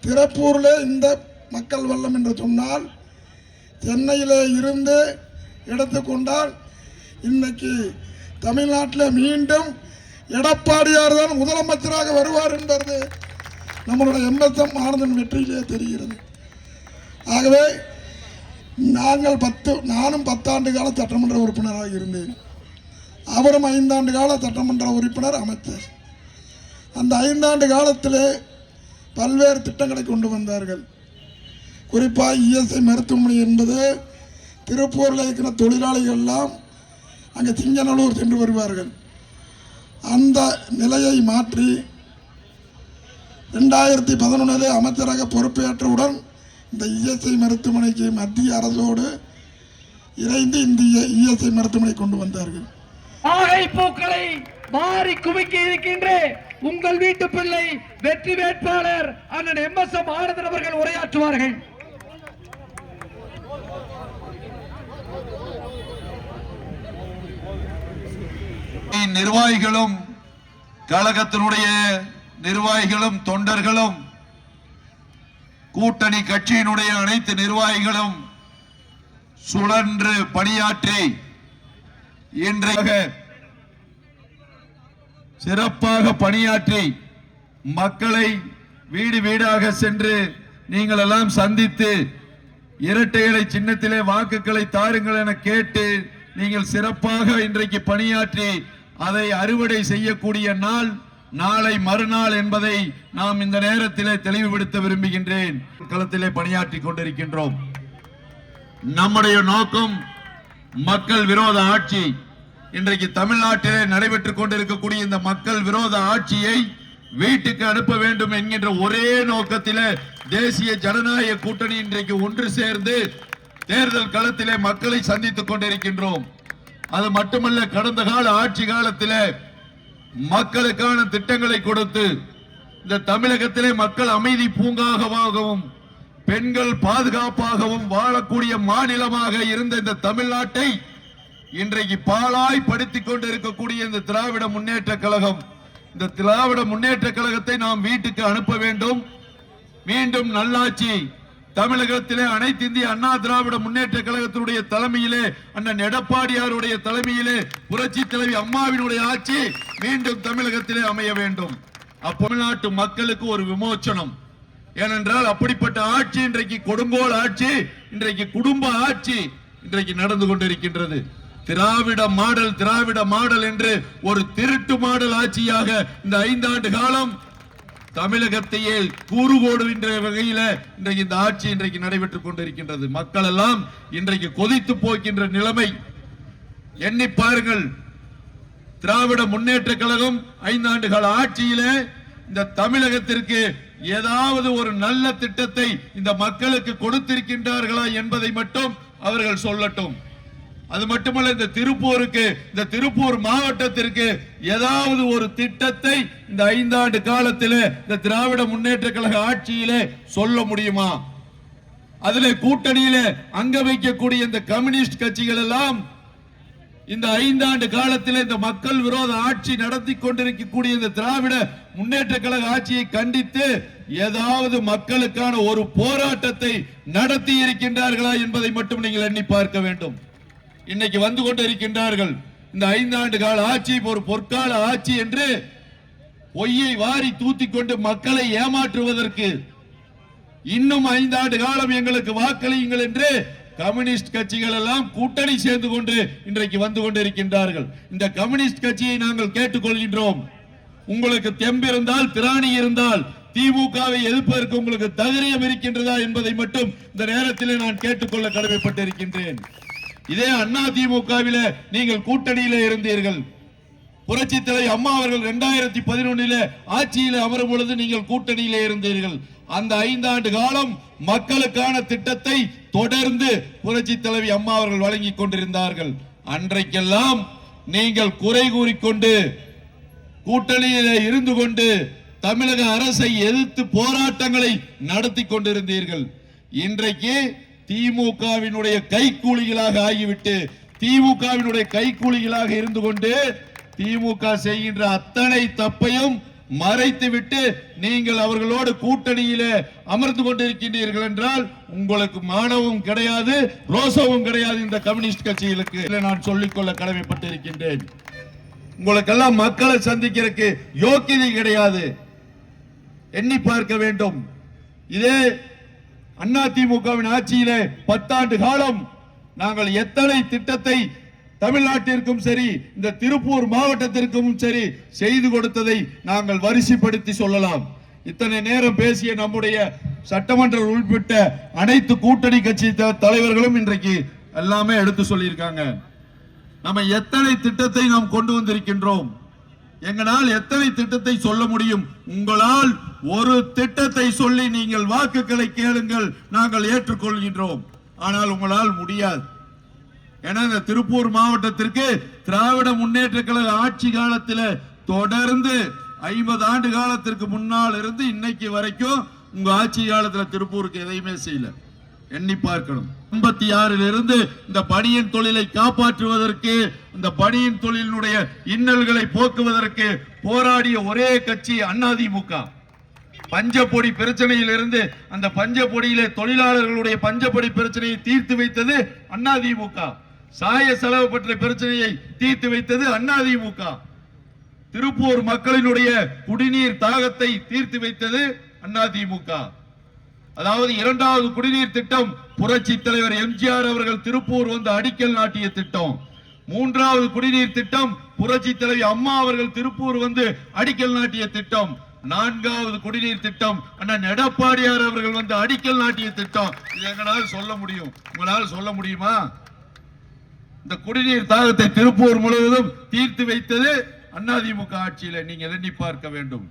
திருப்பூரில் இந்த மக்கள் வெள்ளம் என்று சொன்னால் சென்னையில் இருந்து எடுத்துக்கொண்டால் இன்னைக்கு தமிழ்நாட்டில் மீண்டும் எடப்பாடியார் தான் முதலமைச்சராக வருவார் என்பது நம்மளுடைய எம்எஸ்எம் ஆனந்தன் வெற்றியிலே தெரிகிறது. ஆகவே நானும் 10 ஆண்டு கால சட்டமன்ற உறுப்பினராக இருந்தேன். அவரும் 5 ஆண்டு கால சட்டமன்ற உறுப்பினர், அமைச்சர். அந்த 5 ஆண்டு காலத்திலே பல்வேறு திட்டங்களை கொண்டு வந்தார்கள். குறிப்பாக இஎஸ்ஐ மருத்துவமனை என்பது திருப்பூரில் இருக்கிற தொழிலாளிகள் எல்லாம் அங்கே சிங்கநல்லூர் சென்று வருவார்கள். அந்த நிலையை மாற்றி 2011 அமைச்சராக பொறுப்பேற்றவுடன் இந்த இஎஸ்ஐ மருத்துவமனைக்கு மத்திய அரசோடு இணைந்து இந்த இஎஸ்ஐ மருத்துவமனை கொண்டு வந்தார்கள். பூக்களை மாறி குவிக்க இருக்கின்ற உங்கள் வீட்டு பிள்ளை வெற்றி வேட்பாளர் அண்ணன் எம்எஸ்எம் ஆனந்தன் அவர்கள் உரையாற்றுவார்கள். நிர்வாகிகளும் கழகத்தினுடைய நிர்வாகிகளும் தொண்டர்களும் கூட்டணி கட்சியினுடைய அனைத்து நிர்வாகிகளும் சுழன்று பணியாற்றி இன்றைய சிறப்பாக பணியாற்றி மக்களை வீடு வீடாக சென்று நீங்கள் எல்லாம் சந்தித்து இரட்டை இலை சின்னத்திலே வாக்குகளை தாருங்கள் என கேட்டு நீங்கள் சிறப்பாக இன்றைக்கு பணியாற்றி அதை அறுவடை செய்யக்கூடிய நாள் நாளை மறுநாள் என்பதை நாம் இந்த நேரத்திலே தெளிவுபடுத்த விரும்புகின்றேன். களத்திலே பணியாற்றி கொண்டிருக்கின்றோம். நம்முடைய நோக்கம் மக்கள் விரோத ஆட்சி. இன்றைக்கு தமிழ்நாட்டிலே நடைபெற்றுக் கொண்டிருக்கக்கூடிய இந்த மக்கள் விரோத ஆட்சியை வீட்டுக்கு அனுப்ப வேண்டும் என்கின்ற ஒரே நோக்கத்திலே தேசிய ஜனநாயக கூட்டணி இன்றைக்கு ஒன்று சேர்ந்து தேர்தல் களத்திலே மக்களை சந்தித்துக் கொண்டிருக்கின்றோம். அது மட்டுமல்ல, கடந்த கால ஆட்சி காலத்திலே மக்களுக்கான திட்டங்களை கொடுத்து இந்த தமிழகத்திலே மக்கள் அமைதி பூங்காகவும் பெண்கள் பாதுகாப்பாகவும் வாழக்கூடிய மாநிலமாக இருந்த இந்த தமிழ்நாட்டை இன்றைக்கு பாழாய் படுத்திக் கொண்டிருக்கக்கூடிய இந்த திராவிட முன்னேற்ற கழகம், இந்த திராவிட முன்னேற்ற கழகத்தை நாம் வீட்டுக்கு அனுப்ப வேண்டும். மீண்டும் நல்லாட்சி தமிழகத்திலே அனைத்து இந்திய அண்ணா திராவிட முன்னேற்ற கழகத்தினுடைய தலைமையிலே அண்ணன் எடப்பாடியாருடைய தலைமையிலே புரட்சி தலைவி அம்மாவினுடைய ஆட்சி மீண்டும் தமிழகத்திலே அமைய வேண்டும். தமிழ்நாட்டு மக்களுக்கு ஒரு விமோச்சனம். ஏனென்றால் அப்படிப்பட்ட ஆட்சி இன்றைக்கு கொடுங்கோல் ஆட்சி, இன்றைக்கு குடும்ப ஆட்சி இன்றைக்கு நடந்து கொண்டிருக்கின்றது. திராவிட மாடல் என்று ஒரு திருட்டு மாடல் ஆட்சியாக இந்த 5 ஆண்டு காலம் தமிழகத்தையே கூறு போடுகின்ற வகையில இன்றைக்கு இந்த ஆட்சி இன்றைக்கு நடைபெற்றுக் கொண்டிருக்கின்றது. மக்கள் எல்லாம் இன்றைக்கு கொதித்து போகின்ற நிலைமை. எண்ணி பாருங்கள், திராவிட முன்னேற்ற கழகம் 5 ஆண்டு கால ஆட்சியிலே இந்த தமிழகத்திற்கு ஏதாவது ஒரு நல்ல திட்டத்தை இந்த மக்களுக்கு கொடுத்திருக்கின்றார்களா என்பதை மட்டும் அவர்கள் சொல்லட்டும். அது மட்டுமல்ல, இந்த திருப்பூர் மாவட்டத்திற்கு ஏதாவது ஒரு திட்டத்தை இந்த 5 ஆண்டு காலத்திலே இந்த திராவிட முன்னேற்ற கழக ஆட்சியிலே சொல்ல முடியுமா? அதிலே கூட்டணியிலே அங்க வைக்கக்கூடிய இந்த கம்யூனிஸ்ட் கட்சிகள் எல்லாம் இந்த 5 ஆண்டு காலத்திலே இந்த மக்கள் விரோத ஆட்சி நடத்தி கொண்டிருக்கக்கூடிய இந்த திராவிட முன்னேற்ற கழக ஆட்சியை கண்டித்து ஏதாவது மக்களுக்கான ஒரு போராட்டத்தை நடத்தி இருக்கின்றார்களா என்பதை மட்டும் நீங்கள் எண்ணி பார்க்க வேண்டும். இன்னைக்கு வந்து கொண்டிருக்கின்றார்கள். இந்த 5 ஆண்டு கால ஆட்சி ஒரு பொற்கால ஆட்சி என்று பொய்யை வாரி தூத்திக் கொண்டு மக்களை ஏமாற்றுவதற்கு இன்னும் 5 ஆண்டு காலம் எங்களுக்கு வாக்களியுங்கள் என்று கம்யூனிஸ்ட் கட்சிகள் எல்லாம் கூட்டணி சேர்ந்து கொண்டு இன்றைக்கு வந்து கொண்டிருக்கின்றார்கள். இந்த கம்யூனிஸ்ட் கட்சியை நாங்கள் கேட்டுக்கொள்கின்றோம். உங்களுக்கு தெம்பு இருந்தால், திராணி இருந்தால் திமுகவை எதிர்ப்பதற்கு உங்களுக்கு தைரியம் இருக்கின்றதா என்பதை மட்டும் இந்த நேரத்தில் நான் கேட்டுக்கொள்ள கடமைப்பட்டிருக்கின்றேன். இதே அண்ணா திமுகவில நீங்கள் கூட்டணியில இருந்தீர்கள். புரட்சி தலைவி அம்மா அவர்கள் 2011 ஆட்சியில் அமரும் பொழுது நீங்கள் கூட்டணியில இருந்தீர்கள். அந்த 5 ஆண்டு காலம் மக்களுக்கான திட்டத்தை தொடர்ந்து புரட்சி தலைவி அம்மா அவர்கள் வழங்கிக் கொண்டிருந்தார்கள். அன்றைக்கெல்லாம் நீங்கள் குறை கூறிக்கொண்டு கூட்டணியில இருந்து கொண்டு தமிழக அரசை எதிர்த்து போராட்டங்களை நடத்தி கொண்டிருந்தீர்கள். இன்றைக்கு திமுகவினுடைய கைக்கூலிகளாக ஆகிவிட்டு திமுகவினுடைய கைக்கூலிகளாக இருந்து கொண்டு திமுக செய்கின்ற அத்தனை தப்பையும் மறைத்துவிட்டு நீங்கள் அவர்களோடு கூட்டணியிலே அமர்ந்து கொண்டிருக்கின்றீர்கள் என்றால் உங்களுக்கு மானமும் கிடையாது, ரோசமும் கிடையாது. இந்த கம்யூனிஸ்ட் கட்சிகளுக்கு நான் சொல்லிக்கொள்ள கடமைப்பட்டிருக்கின்றேன். உங்களுக்கெல்லாம் மக்களை சந்திக்கிறதுக்கு யோக்கியதை கிடையாது. எண்ணி பார்க்க வேண்டும். இதே அதிமுகவின் ஆட்சியிலே 10 ஆண்டு காலம் நாங்கள் எத்தனை திட்டத்தை தமிழ்நாட்டிற்கும் சரி இந்த திருப்பூர் மாவட்டத்திற்கும் சரி செய்து கொடுத்ததை நாங்கள் வரிசைப்படுத்தி சொல்லலாம். இத்தனை நேரம் பேசிய நம்முடைய சட்டமன்ற உள்பட்ட அனைத்து கூட்டணி கட்சி தலைவர்களும் இன்றைக்கு எல்லாமே எடுத்து சொல்லியிருக்காங்க. நம்ம எத்தனை திட்டத்தை நாம் கொண்டு வந்திருக்கின்றோம். எங்களால் எத்தனை திட்டத்தை சொல்ல முடியும்? உங்களால் ஒரு திட்டத்தை சொல்லி நீங்கள் வாக்குகளை கேளுங்கள், நாங்கள் ஏற்றுக்கொள்கின்றோம். ஆனால் உங்களால் முடியாது. ஏன்னா இந்த திருப்பூர் மாவட்டத்திற்கு திராவிட முன்னேற்ற கழக ஆட்சி காலத்தில் தொடர்ந்து 50 ஆண்டு காலத்திற்கு முன்னால் இருந்து இன்னைக்கு வரைக்கும் உங்க ஆட்சி காலத்தில் திருப்பூருக்கு எதையுமே செய்யல. எண்ணி பார்க்கணும். 56 இருந்து இந்த பணியின் தொழிலை காப்பாற்றுவதற்கு, இந்த பணியின் தொழிலினுடைய இன்னல்களை போக்குவதற்கு போராடிய ஒரே கட்சி அதிமுக. பஞ்சப்பொடி பிரச்சனையில் இருந்து அந்த பஞ்சப்பொடியிலே தொழிலாளர்களுடைய பஞ்சப்பொடி பிரச்சனையை தீர்த்து வைத்தது அதிமுக. சாய செலவு பற்ற பிரச்சனையை தீர்த்து வைத்தது அதிமுக. திருப்பூர் மக்களினுடைய குடிநீர் தாகத்தை தீர்த்து வைத்தது அதிமுக. அதாவது 2வது குடிநீர் திட்டம் புரட்சி தலைவர் எம்ஜிஆர் அவர்கள் திருப்பூர் வந்து அடிக்கல் நாட்டிய திட்டம். 3வது குடிநீர் திட்டம் புரட்சி தலைவி அம்மா அவர்கள் திருப்பூர் வந்து அடிக்கல் நாட்டிய திட்டம். 4வது குடிநீர் திட்டம் அண்ணன் எடப்பாடியார் அவர்கள் வந்து அடிக்கல் நாட்டிய திட்டம். இது எங்களால் சொல்ல முடியும்? உங்களால் சொல்ல முடியுமா? இந்த குடிநீர் தாகத்தை திருப்பூர் முழுவதும் தீர்த்து வைத்தது அதிமுக ஆட்சியில. நீங்க எண்ணி பார்க்க வேண்டும்.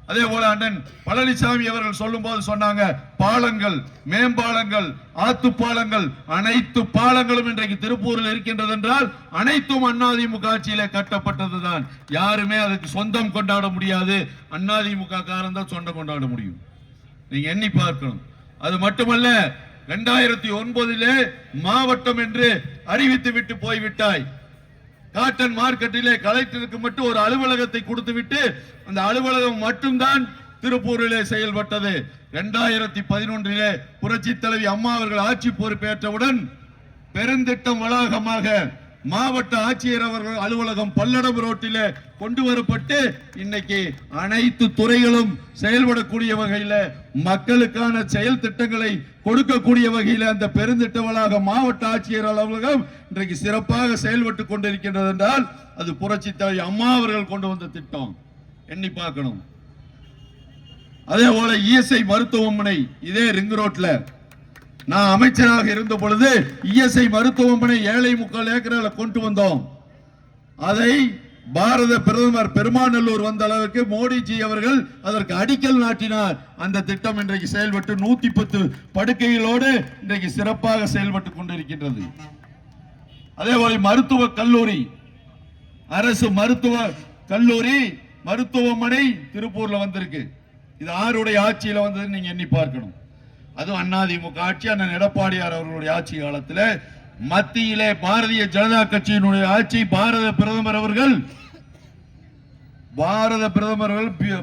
அதே போல அண்ணன் பழனிசாமி அவர்கள் சொல்லும் போது சொன்னாங்க, பாலங்கள், மேம்பாலங்கள், ஆத்துப்பாலங்கள், அனைத்து பாலங்களும் இன்றைக்கு திருப்பூரில் இருக்கின்றது என்றால் அனைத்தும் அதிமுக ஆட்சியிலே கட்டப்பட்டதுதான். யாருமே அதுக்கு சொந்தம் கொண்டாட முடியாது. அதிமுக காரன் தான் சொந்தம் கொண்டாட முடியும். நீங்க எண்ணி பார்க்கணும். அது மட்டுமல்ல, 2009 மாவட்டம் என்று அறிவித்து விட்டு போய்விட்டாய். காட்டன் மார்க்கெட்டிலே கலெக்டருக்கு மட்டும் ஒரு அலுவலகத்தை கொடுத்து விட்டு அந்த அலுவலகம் மட்டும்தான் திருப்பூரிலே செயல்பட்டது. 2011 புரட்சி தலைவி அம்மா அவர்கள் ஆட்சி பொறுப்பேற்றவுடன் பெருந்திட்டம் வளாகமாக மாவட்ட ஆட்சியர் அவர்கள் அலுவலகம் பல்லடம் ரோட்டிலே கொண்டு வரப்பட்டு இன்னைக்கு அனைத்து துறைகளும் செயல்படக்கூடிய வகையில மக்களுக்கான செயல் திட்டங்களை கொடுக்கக்கூடிய வகையில அந்த பெருந்திட்ட வளாகம் மாவட்ட ஆட்சியர் அலுவலகம் இன்றைக்கு சிறப்பாக செயல்பட்டு கொண்டிருக்கின்றது என்றால் அது புரட்சி தலைவி அம்மா அவர்கள் கொண்டு வந்த திட்டம். எண்ணி பார்க்கணும். அதே போல இஎஸ்ஐ மருத்துவமனை இதே ரிங் ரோட்ல நான் அமைச்சராக இருந்த பொழுது இஎஸ்ஐ மருத்துவமனை 7.25 ஏக்கரால கொண்டு வந்தோம். அதை பாரத பிரதமர் பெருமாநல்லூர் வந்த அளவுக்கு மோடிஜி அவர்கள் அதற்கு அடிக்கல் நாட்டினார். அந்த திட்டம் இன்றைக்கு செயல்பட்டு 110 படுக்கைகளோடு இன்றைக்கு சிறப்பாக செயல்பட்டு கொண்டிருக்கின்றது. அதே போல மருத்துவ கல்லூரி, அரசு மருத்துவ கல்லூரி மருத்துவமனை திருப்பூர்ல வந்திருக்கு. இது ஆருடைய ஆட்சியில வந்தது நீங்க எண்ணி பார்க்கணும். அதுவும் அதிமுக ஆட்சி. அண்ணன் எடப்பாடியார் அவர்களுடைய ஆட்சி காலத்தில் மத்தியிலே பாரதிய ஜனதா கட்சியினுடைய ஆட்சி. பாரத பிரதமர் அவர்கள்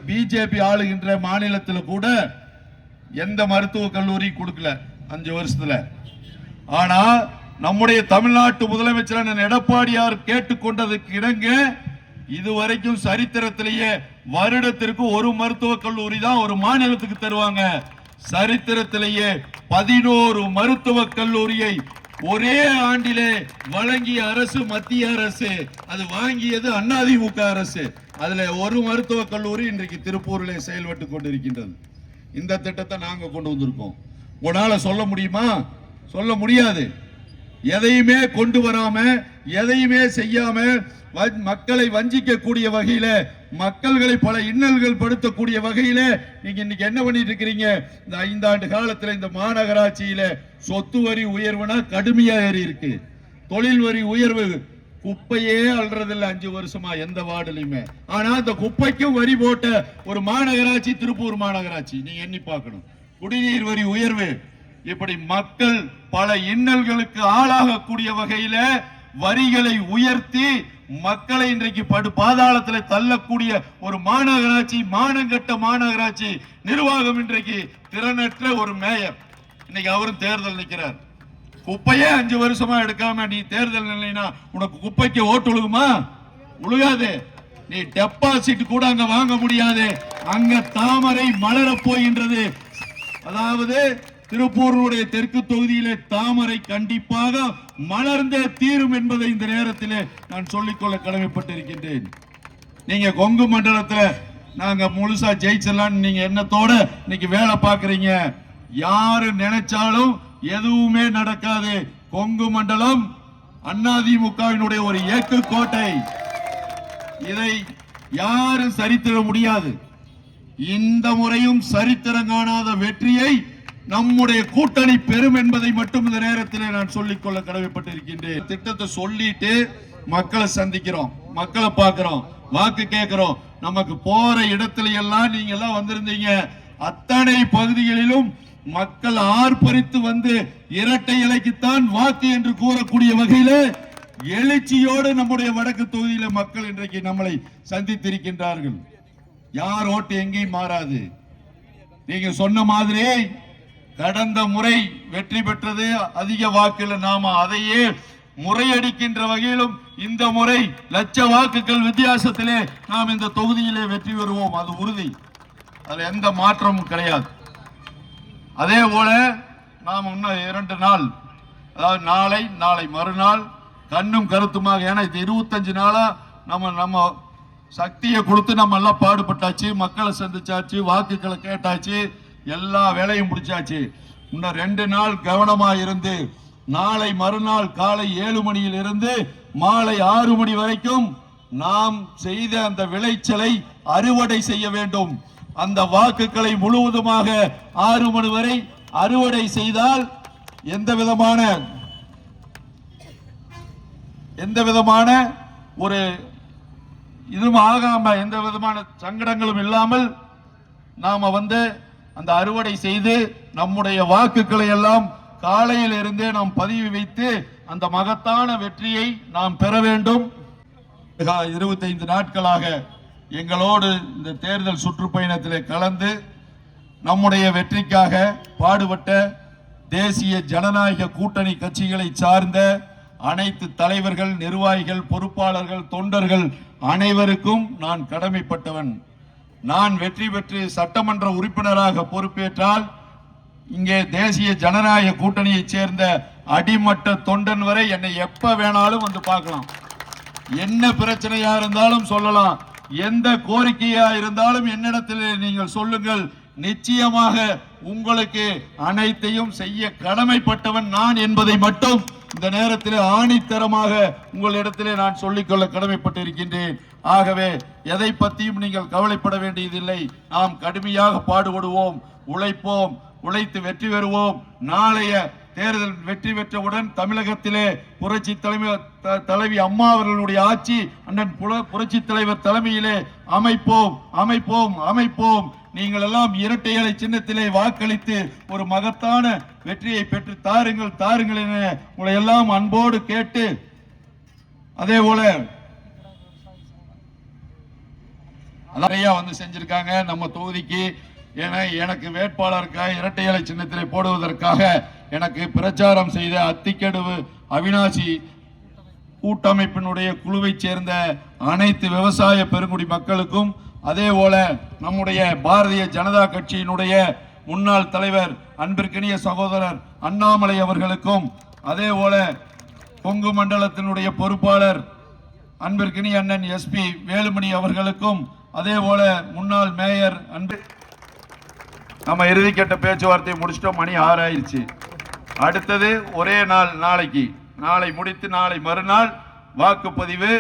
பிஜேபி ஆளுகின்ற மாநிலத்தில் கூட எந்த மருத்துவ கல்லூரி கொடுக்கல 5 வருஷத்துல. ஆனா நம்முடைய தமிழ்நாட்டு முதலமைச்சர் அண்ணன் எடப்பாடியார் கேட்டுக்கொண்டதுக்கு இணங்க இதுவரைக்கும் சரித்திரத்திலேயே வருடத்திற்கு ஒரு மருத்துவ கல்லூரி தான் ஒரு மாநிலத்துக்கு தருவாங்க. சரித்திரத்திலேயே 11 மருத்துவ கல்லூரியை ஒரே ஆண்டிலே வழங்கிய அரசு மத்திய அரசு. அது வாங்கியது அதிமுக அரசு. அதுல ஒரு மருத்துவ கல்லூரி இன்றைக்கு திருப்பூரிலே செயல்பட்டு கொண்டிருக்கின்றது. இந்த திட்டத்தை நாங்க கொண்டு வந்திருக்கோம். உங்களால சொல்ல முடியுமா? சொல்ல முடியாது. எதையுமே கொண்டு வராம, எதையுமே செய்யாம மக்களை வஞ்சிக்க கூடிய வகையில, மக்கள்களை பல இன்னல்கள் படுத்தக்கூடிய வகையில நீங்க இன்னைக்கு என்ன பண்ணிட்டு இருக்கிறீங்க? இந்த 5 ஆண்டு காலத்துல இந்த மாநகராட்சியில சொத்து வரி உயர்வுனா கடுமையா ஏறி இருக்கு. தொழில் வரி உயர்வு குப்பையே அல்றதில்ல 5 வருஷமா எந்த வார்டுலயுமே. ஆனா அந்த குப்பைக்கும் வரி போட்ட ஒரு மாநகராட்சி திருப்பூர் மாநகராட்சி. நீங்க எண்ணி பார்க்கணும். குடிநீர் வரி உயர்வு, இப்படி மக்கள் பல இன்னல்களுக்கு ஆளாகக்கூடிய வகையில வரிகளை உயர்த்தி மக்களை இன்றைக்கு பாதாளத்தில் தள்ளக்கூடிய ஒரு மாநகராட்சி, மானங்கட்ட மாநகராட்சி நிர்வாகம், இன்றைக்கு திறனற்ற ஒரு மேயர். இன்னைக்கு அவரும் தேர்தல் நிற்கிறார். குப்பையே 5 வருஷமா எடுக்காம நீ தேர்தல் நிலைனா உனக்கு குப்பைக்கு ஓட்டு உழுகுமா? உழுகாது. நீ டெபாசிட் கூட அங்க வாங்க முடியாது. அங்க தாமரை மலர போகின்றது. அதாவது திருப்பூருடைய தெற்கு தொகுதியிலே தாமரை கண்டிப்பாக மலர்ந்தே தீரும் என்பதை இந்த நேரத்திலே நான் சொல்லிக்கொள்ள கடமைப்பட்டிருக்கின்றேன். நீங்க கொங்கு மண்டலத்துல நாங்க முழுசா ஜெயிச்சிடலாம் நீங்க எண்ணத்தோட இன்னைக்கு வேலை பார்க்கறீங்க. யாரு நினைச்சாலும் எதுவுமே நடக்காது. கொங்கு மண்டலம் அதிமுகவினுடைய ஒரு ஏக்கு கோட்டை. இதை யாரும் சரித்திட முடியாது. இந்த முறையும் சரித்திரம் காணாத வெற்றியை நம்முடைய கூட்டணி பெறும் என்பதை மட்டும் இந்த நேரத்தில் நான் சொல்லிக்கொள்ள கடமைப்பட்டிருக்கின்றேன். திட்டத்தை சொல்லிட்டு மக்களை சந்திக்கிறோம், மக்களை பார்க்கிறோம், வாக்கு கேட்கிறோம். நமக்கு போற இடத்துல எல்லாம் நீங்க எல்லாம் வந்திருந்தீங்க. அத்தனை பகுதிகளிலும் மக்கள் ஆர்ப்பரித்து வந்து இரட்டை இலைக்குத்தான் வாக்கு என்று கூறக்கூடிய வகையில எழுச்சியோடு நம்முடைய வடக்கு தொகுதியில மக்கள் இன்றைக்கு நம்மளை சந்தித்திருக்கின்றார்கள். யார் ஓட்டு எங்கேயும் மாறாது. நீங்க சொன்ன மாதிரி கடந்த முறை வெற்றி பெற்றது அதிக வாக்குல, நாம அதையே முறையடிக்கின்ற வகையிலும் இந்த முறை லட்ச வாக்குகள் வித்தியாசத்திலே நாம் இந்த தொகுதியிலே வெற்றி பெறுவோம். அது உறுதி. அதுல எந்த மாற்றமும் கிடையாது. அதே போல நாம் இன்னும் 2 நாள், அதாவது நாளை மறுநாள் கண்ணும் கருத்துமாக, ஏன்னா இது 25 நாளா நம்ம சக்தியை கொடுத்து நம்ம எல்லாம் பாடுபட்டாச்சு, மக்களை சந்திச்சாச்சு, வாக்குகளை கேட்டாச்சு, எல்லா வேலையும் முடிச்சாச்சு. இன்னும் 2 நாள் கவனமா இருந்து நாளை மறுநாள் காலை 7 மணியில் இருந்து மாலை 6 மணி வரைக்கும் நாம் செய்த அந்த விளைச்சலை அறுவடை செய்ய வேண்டும். அந்த வாக்குகளை முழுவதுமாக 6 மணி வரை அறுவடை செய்தால் எந்த விதமான ஒரு இதுவும் ஆகாம, எந்த விதமான சங்கடங்களும் இல்லாமல் நாம அந்த அறுவடை செய்து நம்முடைய வாக்குகளை எல்லாம் காலையில் இருந்தே நாம் பதிவு வைத்து அந்த மகத்தான வெற்றியை நாம் பெற வேண்டும். 25 நாட்களாக எங்களோடு இந்த தேர்தல் சுற்றுப்பயணத்திலே கலந்து நம்முடைய வெற்றிக்காக பாடுபட்ட தேசிய ஜனநாயக கூட்டணி கட்சிகளை சார்ந்த அனைத்து தலைவர்கள், நிர்வாகிகள், பொறுப்பாளர்கள், தொண்டர்கள் அனைவருக்கும் நான் கடமைப்பட்டவன். நான் வெற்றி பெற்று சட்டமன்ற உறுப்பினராக பொறுப்பேற்றால் இங்கே தேசிய ஜனநாயக கூட்டணியை சேர்ந்த அடிமட்ட தொண்டன் வரை என்னை எப்ப வேணாலும் வந்து பார்க்கலாம். என்ன பிரச்சனையா இருந்தாலும் சொல்லலாம், எந்த கோரிக்கையா இருந்தாலும் என்னிடத்தில் நீங்கள் சொல்லுங்கள். நிச்சயமாக உங்களுக்கு அனைத்தையும் செய்ய கடமைப்பட்டவன் நான் என்பதை மட்டும் இந்த நேரத்தில் ஆணித்தரமாக உங்களிடத்திலே நான் சொல்லிக்கொள்ள கடமைப்பட்டிருக்கின்றேன். ஆகவே எதை பற்றியும் நீங்கள் கவலைப்பட வேண்டியதில்லை. நாம் கடுமையாக பாடுபடுவோம், உழைப்போம், உழைத்து வெற்றி பெறுவோம். நாளைய தேர்தல் வெற்றி பெற்றவுடன் தமிழகத்திலே புரட்சி தலைவி அம்மா அவர்களுடைய ஆட்சி அண்ணன் புரட்சி தலைவர் தலைமையிலே அமைப்போம். நீங்கள் எல்லாம் இரட்டை இலை சின்னத்திலே வாக்களித்து ஒரு மகத்தான வெற்றியை பெற்று தாருங்கள் என உங்களை எல்லாம் அன்போடு கேட்டு, அதே போல நிறைய செஞ்சிருக்காங்க நம்ம தொகுதிக்கு. எனக்கு வேட்பாளருக்காக இரட்டை இலை சின்னத்திலே போடுவதற்காக எனக்கு பிரச்சாரம் செய்த அத்திக்கடவு அவினாசி கூட்டமைப்பினுடைய குழுவை சேர்ந்த அனைத்து விவசாய பெருங்குடி மக்களுக்கும், அதே போல நம்முடைய பாரதிய ஜனதா கட்சியினுடைய முன்னாள் தலைவர் அன்பிற்கினிய சகோதரர் அண்ணாமலை அவர்களுக்கும், அதே போல கொங்கு மண்டலத்தினுடைய பொறுப்பாளர் அன்பிற்கினிய அண்ணன் எஸ்பி வேலுமணி அவர்களுக்கும், அதே போல முன்னாள் மேயர் நம்ம இறுதிக்கட்ட பேச்சுவார்த்தை முடிச்சிட்டோம். மணி 6 ஆயிடுச்சு. அடுத்தது ஒரே நாள், நாளை முடித்து நாளை மறுநாள் வாக்குப்பதிவு.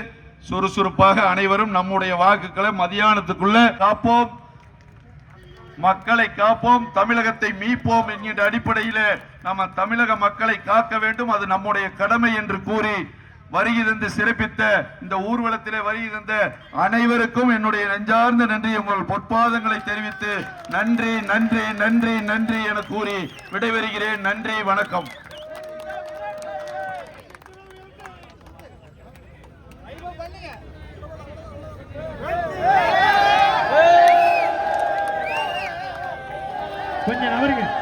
சுறுசுறுப்பாக அனைவரும் நம்முடைய வாக்குகளை மதியானத்துக்குள்ள காப்போம், மக்களை காப்போம், தமிழகத்தை மீட்போம் என்கின்ற அடிப்படையில் நம்ம தமிழக மக்களை காக்க வேண்டும். அது நம்முடைய கடமை என்று கூறி வருகை தந்து சிறப்பித்த இந்த ஊர்வலத்திலே வருகை தந்த அனைவருக்கும் என்னுடைய நெஞ்சார்ந்த நன்றி, உங்கள் பொற்பாதங்களை தெரிவித்து நன்றி நன்றி நன்றி நன்றி என கூறி விடைபெறுகிறேன். நன்றி, வணக்கம்.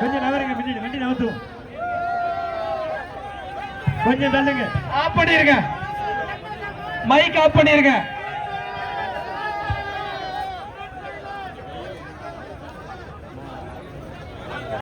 கொஞ்சம் நவருங்க பின்னாடி வண்டி நவத்துவோம். கொஞ்சம் தள்ளுங்க. ஆஃப் பண்ணிருங்க, மைக் ஆஃப் பண்ணிருங்க.